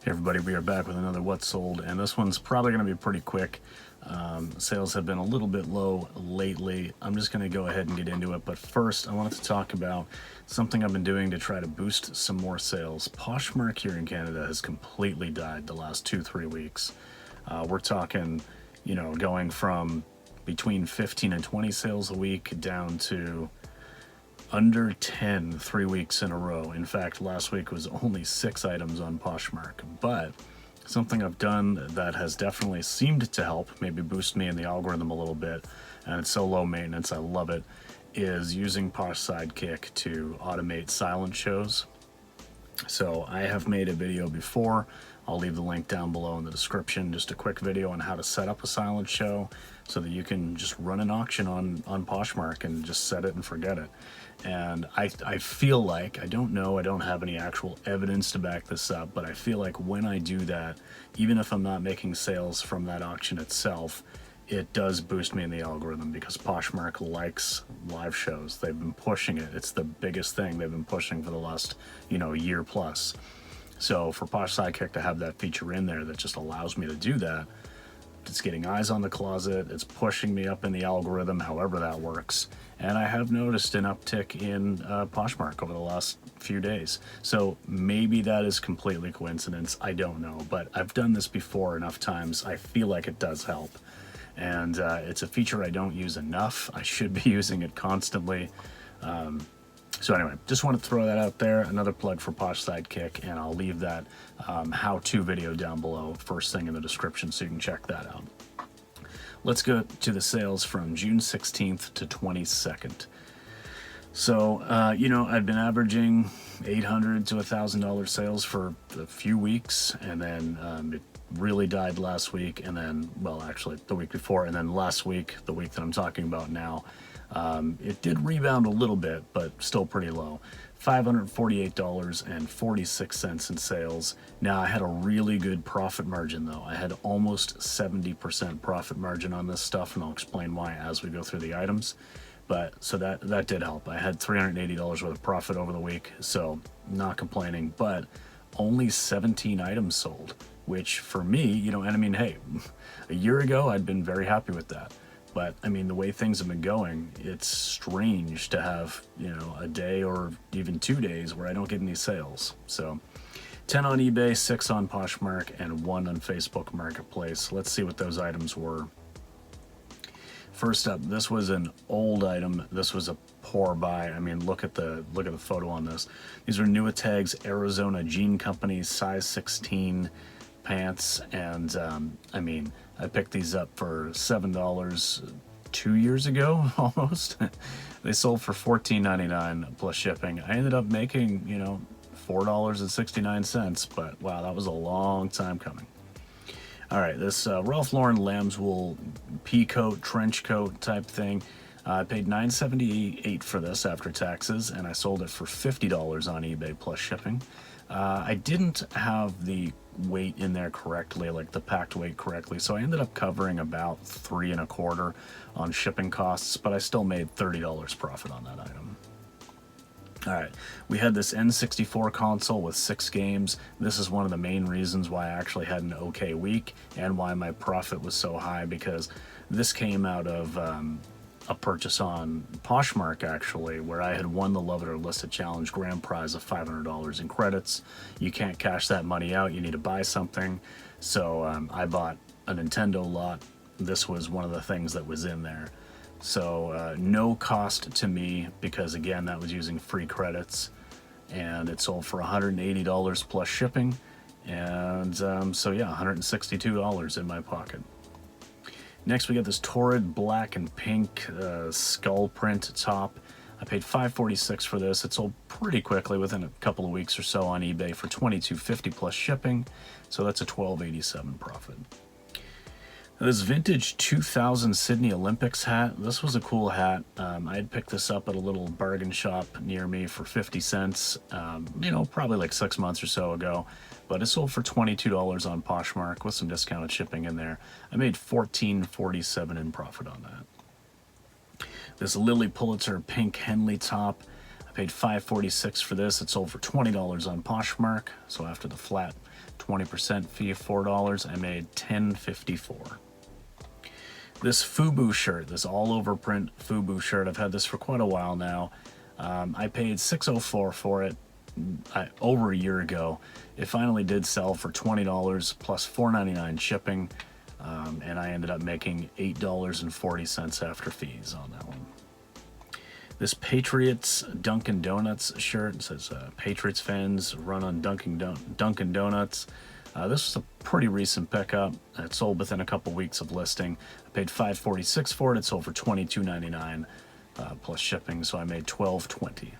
Hey everybody, we are back with another What Sold, and this one's probably going to be pretty quick. Sales have been a little bit low lately. I'm just going to go ahead and get into it, but first I wanted to talk about something I've been doing to try to boost some more sales. Poshmark here in Canada has completely died the last 2-3 weeks. We're talking, going from between 15 and 20 sales a week down to under 10 3 weeks in a row. In fact, last week was only 6 items on Poshmark. But something I've done that has definitely seemed to help, maybe boost me in the algorithm a little bit, and it's so low maintenance, I love it, is using Posh Sidekick to automate silent shows. So I have made a video before. I'll leave the link down below in the description, just a quick video on how to set up a silent show so that you can just run an auction on Poshmark and just set it and forget it. And I feel like, I don't know, I don't have any actual evidence to back this up, but I feel like when I do that, even if I'm not making sales from that auction itself, it does boost me in the algorithm because Poshmark likes live shows. They've been pushing it. It's the biggest thing they've been pushing for the last, year plus. So for Posh Sidekick to have that feature in there that just allows me to do that, it's getting eyes on the closet, it's pushing me up in the algorithm, however that works. And I have noticed an uptick in Poshmark over the last few days. So maybe that is completely coincidence, I don't know. But I've done this before enough times, I feel like it does help. And it's a feature I don't use enough. I should be using it constantly. So anyway, just want to throw that out there. Another plug for Posh Sidekick, and I'll leave that how-to video down below, first thing in the description, so you can check that out. Let's go to the sales from June 16th to 22nd. So, I've been averaging $800 to $1,000 sales for a few weeks, and then it really died last week, and then, well, actually the week before, and then last week, the week that I'm talking about now, it did rebound a little bit, but still pretty low. $548.46 in sales. Now, I had a really good profit margin, though. I had almost 70% profit margin on this stuff, and I'll explain why as we go through the items. But so that did help. I had $380 worth of profit over the week, so not complaining, but only 17 items sold, which for me, and I mean, hey, a year ago, I'd been very happy with that. But I mean, the way things have been going, it's strange to have, a day or even 2 days where I don't get any sales. So 10 on eBay, 6 on Poshmark, and 1 on Facebook Marketplace. Let's see what those items were. First up, this was an old item. This was a poor buy. I mean, look at the photo on this. These are Nuitags Arizona Jean Company size 16 pants, and I mean, I picked these up for $7 2 years ago almost. They sold for $14.99 plus shipping. I ended up making, $4.69, but wow, that was a long time coming. All right, this Ralph Lauren lamb's wool pea coat, trench coat type thing. I paid $9.78 for this after taxes, and I sold it for $50 on eBay plus shipping. I didn't have the weight in there correctly, like the packed weight correctly, so I ended up covering about $3.25 on shipping costs, but I still made $30 profit on that item. All right, we had this N64 console with 6 games. This is one of the main reasons why I actually had an okay week and why my profit was so high, because this came out of a purchase on Poshmark, actually, where I had won the Love It or List It Challenge grand prize of $500 in credits. You can't cash that money out, you need to buy something. So I bought a Nintendo lot. This was one of the things that was in there. So no cost to me, because again, that was using free credits, and it sold for $180 plus shipping. And so yeah, $162 in my pocket. Next, we got this Torrid black and pink skull print top. I paid $5.46 for this. It sold pretty quickly, within a couple of weeks or so, on eBay for $22.50 plus shipping. So that's a $12.87 profit. Now, this vintage 2000 Sydney Olympics hat. This was a cool hat. I had picked this up at a little bargain shop near me for 50 cents, probably like 6 months or so ago. But it sold for $22 on Poshmark with some discounted shipping in there. I made $14.47 in profit on that. This Lily Pulitzer pink Henley top. I paid $5.46 for this. It sold for $20 on Poshmark. So after the flat 20% fee of $4, I made $10.54. This FUBU shirt, this all-over print FUBU shirt, I've had this for quite a while now. I paid $6.04 for it over a year ago. It finally did sell for $20 plus $4.99 shipping, and I ended up making $8.40 after fees on that one. This Patriots Dunkin' Donuts shirt, it says Patriots fans run on Dunkin' Donuts. This was a pretty recent pickup. It sold within a couple weeks of listing. I paid $5.46 for it. It sold for $22.99 plus shipping, so I made $12.20.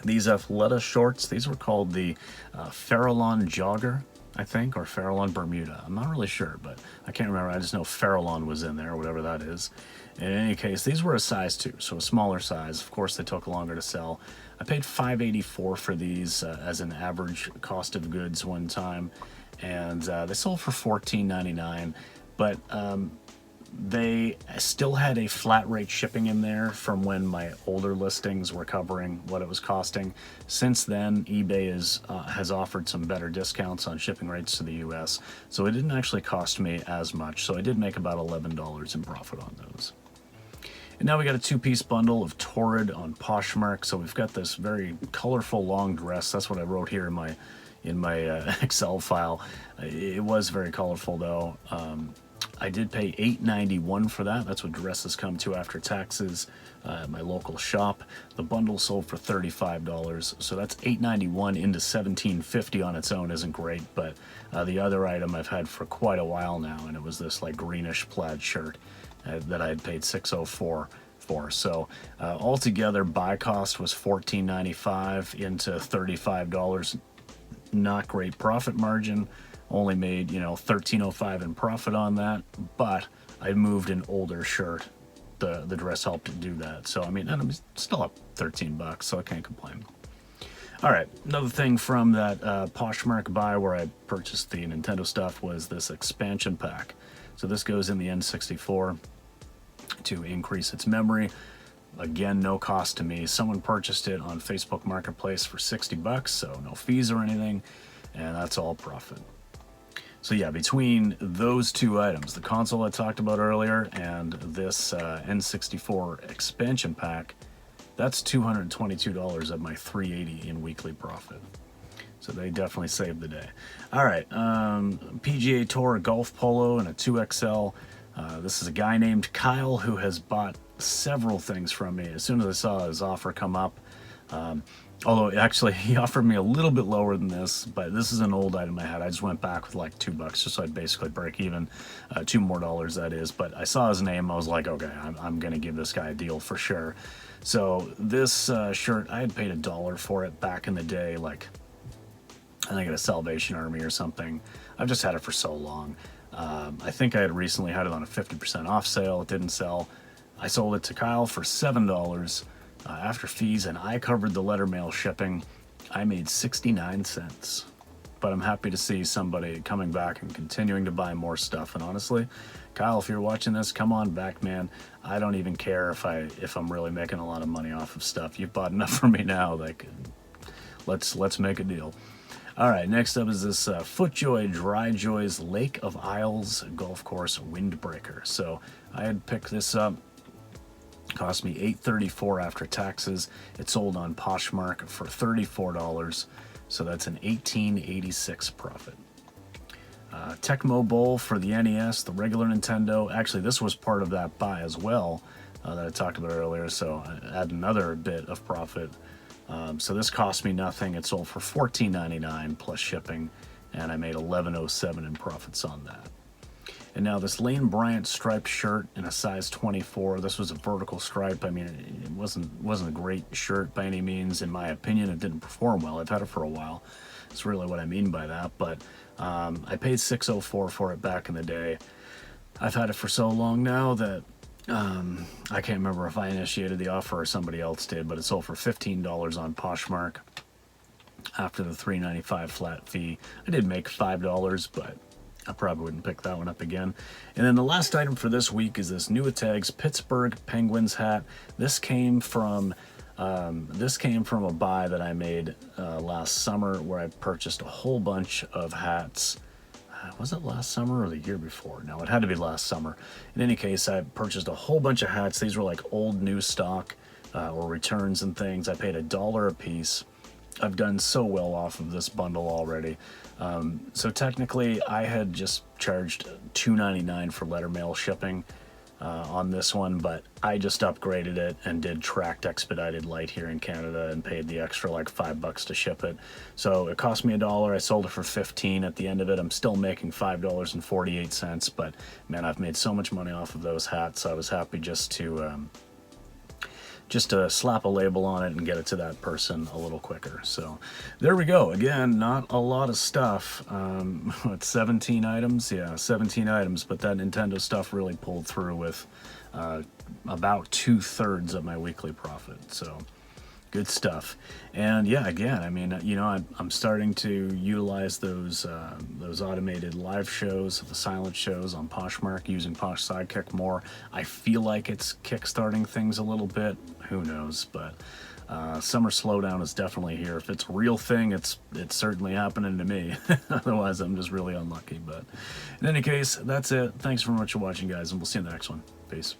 These Athleta shorts, these were called the Farallon Jogger, I think, or Farallon Bermuda. I'm not really sure, but I can't remember. I just know Farallon was in there, whatever that is. In any case, these were a size 2, so a smaller size. Of course, they took longer to sell. I paid $5.84 for these as an average cost of goods one time, and they sold for $14.99, but they still had a flat rate shipping in there from when my older listings were covering what it was costing. Since then, eBay has offered some better discounts on shipping rates to the US, so it didn't actually cost me as much, so I did make about $11 in profit on those. And now we got a 2-piece bundle of Torrid on Poshmark. So we've got this very colorful long dress. That's what I wrote here in my Excel file. It was very colorful though. I did pay $8.91 for that. That's what dresses come to after taxes at my local shop. The bundle sold for $35, so that's $8.91 into $17.50 on its own isn't great, but the other item I've had for quite a while now, and it was this like greenish plaid shirt that I had paid $6.04 for. So altogether, buy cost was $14.95 into $35. Not great profit margin. Only made, $13.05 in profit on that, but I moved an older shirt. The dress helped to do that. So, I mean, and I'm still up $13, so I can't complain. All right, another thing from that Poshmark buy where I purchased the Nintendo stuff was this expansion pack. So this goes in the N64 to increase its memory. Again, no cost to me. Someone purchased it on Facebook Marketplace for $60, so no fees or anything, and that's all profit. So yeah, between those two items, the console I talked about earlier and this N64 expansion pack, that's $222 of my $380 in weekly profit. So they definitely saved the day. All right, PGA Tour golf polo and a 2XL. This is a guy named Kyle who has bought several things from me. As soon as I saw his offer come up, although actually he offered me a little bit lower than this, but this is an old item I had. I just went back with like $2 just so I'd basically break even, $2 more that is. But I saw his name, I was like, okay, I'm gonna give this guy a deal for sure. So this shirt, I had paid $1 for it back in the day, like I think at a Salvation Army or something. I've just had it for so long. I think I had recently had it on a 50% off sale. It didn't sell. I sold it to Kyle for $7 after fees, and I covered the letter mail shipping. I made 69 cents. But I'm happy to see somebody coming back and continuing to buy more stuff. And honestly, Kyle, if you're watching this, come on back, man. I don't even care if I'm really making a lot of money off of stuff. You've bought enough for me now. Like, let's make a deal. All right, next up is this FootJoy Dry Joys Lake of Isles Golf Course Windbreaker. So I had picked this up. Cost me $8.34 after taxes. It sold on Poshmark for $34, so that's an $18.86 profit. Tecmo Bowl for the NES, the regular Nintendo. Actually, this was part of that buy as well that I talked about earlier, so I had another bit of profit. So this cost me nothing. It sold for $14.99 plus shipping, and I made $11.07 in profits on that. And now this Lane Bryant striped shirt in a size 24. This was a vertical stripe. I mean, it wasn't a great shirt by any means. In my opinion, it didn't perform well. I've had it for a while. That's really what I mean by that. But I paid $6.04 for it back in the day. I've had it for so long now that I can't remember if I initiated the offer or somebody else did, but it sold for $15 on Poshmark after the $3.95 flat fee. I did make $5, but I probably wouldn't pick that one up again. And then the last item for this week is this Nuitags Pittsburgh Penguins hat. This came from This came from a buy that I made last summer where I purchased a whole bunch of hats. Was it last summer or the year before? No, it had to be last summer. In any case, I purchased a whole bunch of hats. These were like old new stock or returns and things. I paid $1 a piece. I've done so well off of this bundle already. So technically, I had just charged $2.99 for letter mail shipping on this one, but I just upgraded it and did tracked expedited light here in Canada and paid the extra like $5 to ship it. So it cost me $1. I sold it for 15 at the end of it. I'm still making $5.48, but man, I've made so much money off of those hats. I was happy just to slap a label on it and get it to that person a little quicker. So there we go. Again, not a lot of stuff. What, 17 items? Yeah, 17 items, but that Nintendo stuff really pulled through with about 2/3 of my weekly profit. So good stuff. And yeah, again, I mean, you know, I'm starting to utilize those automated live shows, the silent shows on Poshmark, using Posh Sidekick more. I feel like it's kickstarting things a little bit. Who knows? But summer slowdown is definitely here. If it's a real thing, it's certainly happening to me. Otherwise, I'm just really unlucky. But in any case, that's it. Thanks very much for watching, guys, and we'll see you in the next one. Peace.